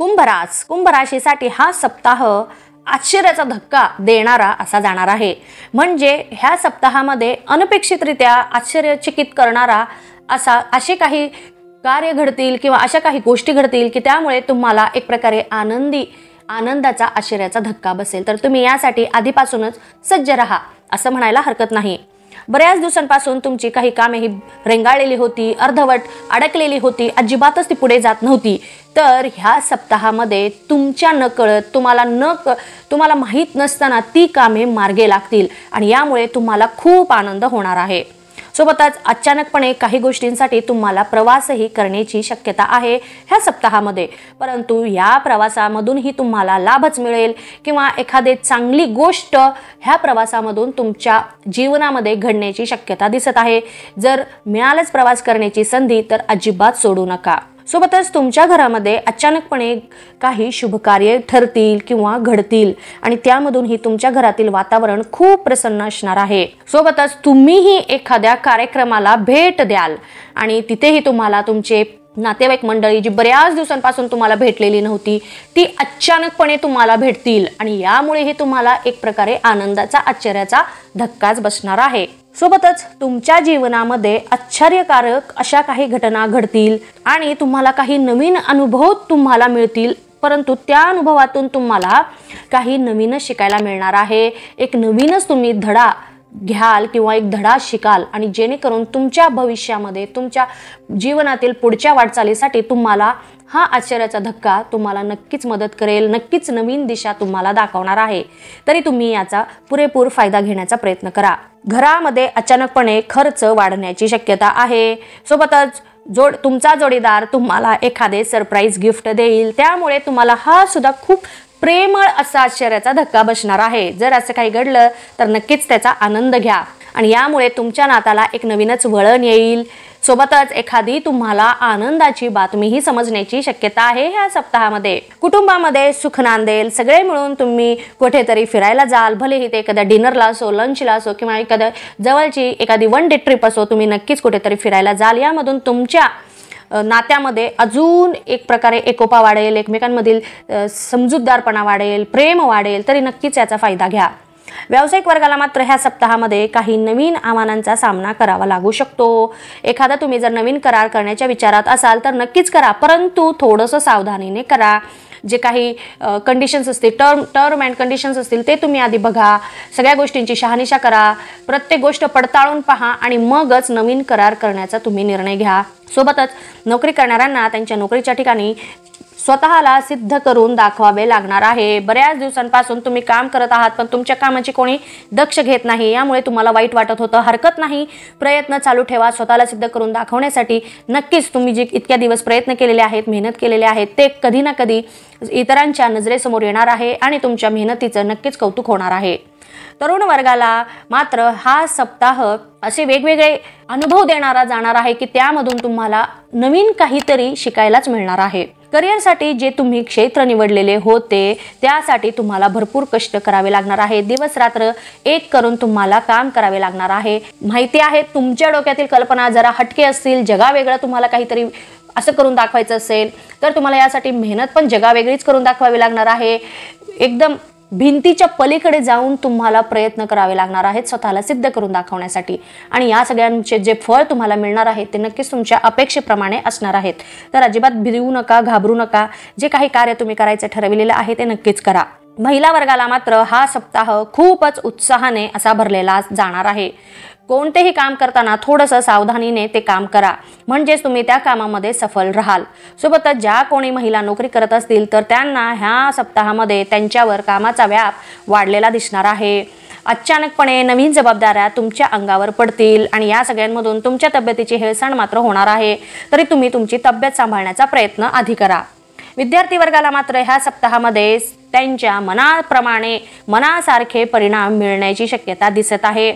कुंभ राशीसाठी हा सप्ताह आश्चर्याचा धक्का देणारा असा जाणार आहे। म्हणजे ह्या सप्ताहामध्ये अनपेक्षितरित्या आश्चर्यचकित करणारा असे काही कार्य घडतील किंवा अशा काही गोष्टी घडतील की त्यामुळे तुम्हाला एक प्रकारे आनंदाचा आश्चर्याचा धक्का बसेल। तर तुम्ही यासाठी आधीपासूनच सज्ज राहा असं म्हणायला हरकत नाही। बऱ्याच दिवसांपासून तुमची काही कामे ही रेंगाळलेली होती, अर्धवट अडकलेली होती, अजिबातच ती पुढे जात नव्हती। तर ह्या सप्ताहामध्ये तुमच्या नकळत तुम्हाला माहीत नसताना ती कामे मार्गे लागतील आणि यामुळे तुम्हाला खूप आनंद होणार आहे। सोबतच अचानकपणे काही गोष्टींसाठी तुम्हाला प्रवासही करण्याची शक्यता आहे ह्या सप्ताहामध्ये, परंतु या प्रवासामधूनही तुम्हाला लाभच मिळेल किंवा एखादी चांगली गोष्ट ह्या प्रवासामधून तुमच्या जीवनामध्ये घडण्याची शक्यता दिसत आहे। जर मिळालंच प्रवास करण्याची संधी तर अजिबात सोडू नका। सोबतच तुमच्या घरामध्ये अचानकपणे काही शुभकार्य ठरतील किंवा घडतील आणि त्यामधूनही तुमच्या घरातील वातावरण खूप प्रसन्न असणार आहे। सोबतच तुम्हीही एखाद्या कार्यक्रमाला भेट द्याल आणि तिथेही तुम्हाला तुमचे नातेवाईक मंडळी जी बऱ्याच दिवसांपासून तुम्हाला भेटलेली नव्हती ती अचानकपणे तुम्हाला भेटतील आणि यामुळेही तुम्हाला एक प्रकारे आनंदाचा आश्चर्याचा धक्काच बसणार आहे। सोबतच तुमच्या जीवनामध्ये आश्चर्यकारक अशा काही घटना घडतील आणि तुम्हाला काही नवीन अनुभव तुम्हाला मिळतील, परंतु त्या अनुभवातून तुम्हाला काही नवीनच शिकायला मिळणार आहे। एक नवीनच तुम्ही धडा घ्याल किंवा एक धडा शिकाल आणि जेणेकरून तुमच्या भविष्यामध्ये तुमच्या जीवनातील पुढच्या वाटचालीसाठी तुम्हाला हा आश्चर्याचा धक्का तुम्हाला नक्कीच मदत करेल, नक्कीच नवीन दिशा तुम्हाला दाखवणार आहे। तरी तुम्ही याचा पुरेपूर फायदा घेण्याचा प्रयत्न करा। घरामध्ये अचानकपणे खर्च वाढण्याची शक्यता आहे। सोबतच तुमचा जोडीदार तुम्हाला एखादे सरप्राईज गिफ्ट देईल, त्यामुळे तुम्हाला हा सुद्धा खूप प्रेमळ असा आश्चर्याचा धक्का बसणार आहे। जर असं काही घडलं तर नक्कीच त्याचा आनंद घ्या आणि यामुळे तुमच्या नाताला एक नवीनच वळण येईल। सोबतच एखादी तुम्हाला आनंदाची बातमीही समजण्याची शक्यता आहे ह्या सप्ताहामध्ये। कुटुंबामध्ये सुख नांदेल, सगळे मिळून तुम्ही कुठेतरी फिरायला जाल, भलेही ते एखाद्या डिनरला असो, लंचला असो किंवा एखाद्या जवळची एखादी वन डे ट्रिप असो, तुम्ही नक्कीच कुठेतरी फिरायला जाल। यामधून तुमच्या नात्यामध्ये अजून एक प्रकारे एकोपा वाढेल, एकमेकांमधील समजूतदारपणा वाढेल, प्रेम वाढेल, तरी नक्कीच याचा फायदा घ्या। व्यावसायिक वर्गाला मात्र ह्या सप्ताहामध्ये काही नवीन आव्हानांचा सामना करावा लागू शकतो। एखादा तुम्ही जर नवीन करार करण्याच्या विचारात असाल तर नक्कीच करा, परंतु थोडंसं सावधानीने करा। जे काही कंडिशन्स असतील, टर्म अँड कंडिशन्स असतील ते तुम्ही आधी बघा, सगळ्या गोष्टींची शहानिशा करा, प्रत्येक गोष्ट पडताळून पहा आणि मगच नवीन करार करण्याचा तुम्ही निर्णय घ्या। सोबतच नोकरी करणाऱ्यांना त्यांच्या नोकरीच्या ठिकाणी स्वतःला सिद्ध करून दाखवावे लागणार आहे। बऱ्याच दिवसांपासून तुम्ही काम करत आहात पण तुमच्या कामाची कोणी दक्ष घेत नाही, यामुळे तुम्हाला वाईट वाटत होतं। हरकत नाही, प्रयत्न चालू ठेवा स्वतःला सिद्ध करून दाखवण्यासाठी। नक्कीच तुम्ही जे इतक्या दिवस प्रयत्न केलेले आहेत, मेहनत केलेले आहेत, ते कधी ना कधी इतरांच्या नजरेसमोर येणार आहे आणि तुमच्या मेहनतीचं नक्कीच कौतुक होणार आहे। तरुण वर्गाला मात्र हा सप्ताह असे वेगवेगळे अनुभव देणारा जाणार आहे की त्यामधून तुम्हाला नवीन काहीतरी शिकायलाच मिळणार आहे। करिअरसाठी जे तुम्ही क्षेत्र निवडलेले होते त्यासाठी तुम्हाला भरपूर कष्ट करावे लागणार आहे। दिवस रात्र एक करून तुम्हाला काम करावे लागणार आहे। माहिती आहे तुमच्या डोक्यातील कल्पना जरा हटके असतील, जगावेगळं तुम्हाला काहीतरी असं करून दाखवायचं असेल तर तुम्हाला यासाठी मेहनत पण जगावेगळीच करून दाखवावी लागणार आहे। एकदम भिंतीच्या पलीकडे जाऊन तुम्हाला प्रयत्न करावे लागणार आहेत स्वतःला सिद्ध करून दाखवण्यासाठी आणि या सगळ्यांचे जे फळ तुम्हाला मिळणार आहे ते नक्कीच तुमच्या अपेक्षेप्रमाणे असणार आहेत। तर अजिबात भिवू नका, घाबरू नका। जे काही कार्य तुम्ही करायचं ठरविलेलं आहे ते नक्कीच करा। महिला वर्गाला मात्र हा सप्ताह खूपच उत्साहाने असा भरलेला जाणार आहे। कोणतेही काम करताना थोडंसं सावधानीने ते काम करा, म्हणजेच तुम्ही त्या कामामध्ये सफल राहाल। सोबतच ज्या कोणी महिला नोकरी करत असतील तर त्यांना ह्या सप्ताहामध्ये त्यांच्यावर कामाचा व्याप वाढलेला दिसणार आहे। अचानकपणे नवीन जबाबदाऱ्या तुमच्या अंगावर पडतील आणि या सगळ्यांमधून तुमच्या तब्येतीची हेळसांड मात्र होणार आहे, तरी तुम्ही तुमची तब्येत सांभाळण्याचा प्रयत्न आधी करा। विद्यार्थी वर्गाला मात्र ह्या सप्ताहामध्ये त्यांच्या मनासारखे परिणाम मिळण्याची शक्यता दिसत आहे।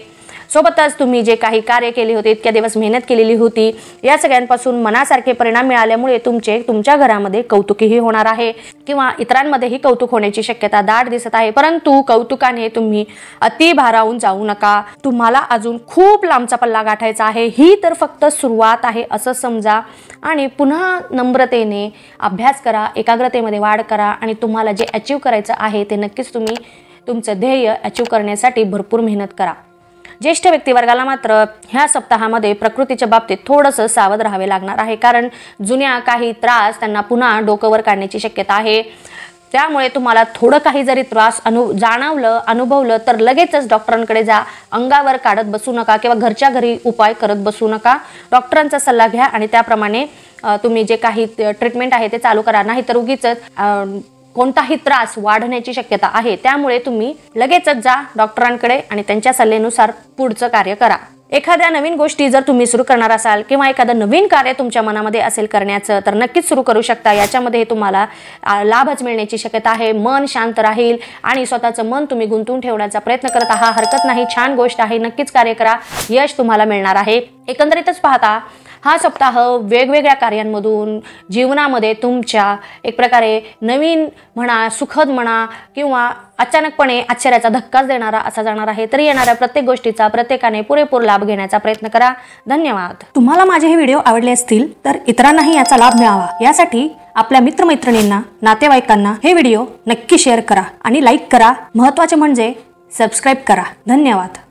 सोबतच तुम्ही जे काही कार्य केले होते, इतक्या दिवस मेहनत केलेली होती, या सगळ्यांपासून मनासारखे परिणाम मिळाल्यामुळे तुमच्या घरामध्ये कौतुकही होणार आहे किंवा इतरांमध्येही कौतुक होण्याची शक्यता दाट दिसत आहे। परंतु कौतुकाने तुम्ही अति भारावून जाऊ नका, तुम्हाला अजून खूप लांबचा पल्ला गाठायचा आहे। ही तर फक्त सुरुवात आहे असं समजा आणि पुन्हा नम्रतेने अभ्यास करा, एकाग्रतेमध्ये वाढ करा आणि तुम्हाला जे अचीव करायचं आहे ते नक्कीच तुम्ही तुमचं ध्येय अचीव करण्यासाठी भरपूर मेहनत करा। ज्येष्ठ व्यक्तिवर्गाला मात्र ह्या सप्ताहामध्ये प्रकृतीच्या बाबतीत थोडंसं सावध राहावे लागणार आहे, कारण जुन्या काही त्रास त्यांना पुन्हा डोकंवर काढण्याची शक्यता आहे। त्यामुळे तुम्हाला थोडं काही जरी त्रास अनुभवलं तर लगेचच डॉक्टरांकडे जा, अंगावर काढत बसू नका किंवा घरच्या घरी उपाय करत बसू नका। डॉक्टरांचा सल्ला घ्या आणि त्याप्रमाणे तुम्ही जे काही ट्रीटमेंट आहे ते चालू करा, नाहीतर उगीच कोणताही त्रास वाढण्याची शक्यता आहे। त्यामुळे तुम्ही लगेचच जा डॉक्टरांकडे आणि त्यांच्या सल्ल्यानुसार पुढचं कार्य करा। एखाद्या नवीन गोष्टी जर तुम्ही सुरू करणार असाल किंवा एखादं नवीन कार्य तुमच्या मनामध्ये असेल करण्याचं, तर नक्कीच सुरू करू शकता। याच्यामध्ये तुम्हाला लाभच मिळण्याची शक्यता आहे। मन शांत राहील आणि स्वतःचं मन तुम्ही गुंतवून ठेवण्याचा प्रयत्न करत आहात, हरकत नाही, छान गोष्ट आहे, नक्कीच कार्य करा, यश तुम्हाला मिळणार आहे। एकंदरीतच पाहता हा सप्ताह वेगवेगळ्या कार्यांमधून जीवनामध्ये तुमच्या एक प्रकारे नवीन म्हणा, सुखद म्हणा किंवा अचानकपणे आश्चर्याचा धक्काच देणारा असा जाणार आहे। तरी येणाऱ्या प्रत्येक गोष्टीचा प्रत्येकाने पुरेपूर लाभ घेण्याचा प्रयत्न करा। धन्यवाद। तुम्हाला माझे हे व्हिडिओ आवडले असतील तर इतरांनाही याचा लाभ मिळावा यासाठी आपल्या मित्रमैत्रिणींना, नातेवाईकांना हे व्हिडिओ नक्की शेअर करा आणि लाईक करा। महत्त्वाचे म्हणजे सबस्क्राईब करा। धन्यवाद।